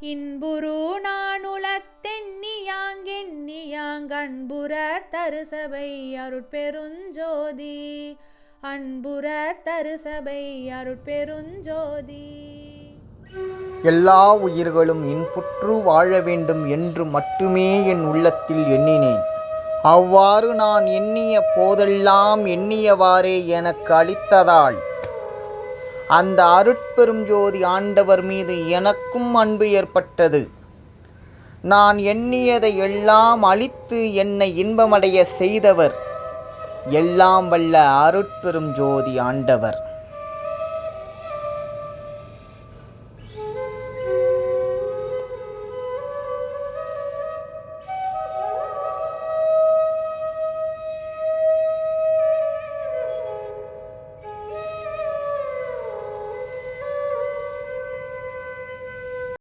இன்புரு நானுளத்தெண்ணியாங்கெண்ணியாங்கன்புற தருசபை அருட்பெருஞ்சோதி அன்புற தருசபை அருட்பெருஞ்சோதி. எல்லா உயிர்களும் இன்புற்று வாழ வேண்டும் என்று மட்டுமே என் உள்ளத்தில் எண்ணினேன். அவ்வாறு நான் எண்ணிய போதெல்லாம் எண்ணியவாறே எனக்கு அளித்ததால் அந்த அருட்பெரும் ஜோதி ஆண்டவர் மீது எனக்கும் அன்பு ஏற்பட்டது. நான் எண்ணியதை எல்லாம் அளித்து என்னை இன்பமடைய செய்தவர் எல்லாம் வல்ல அருட்பெரும் ஜோதி ஆண்டவர்.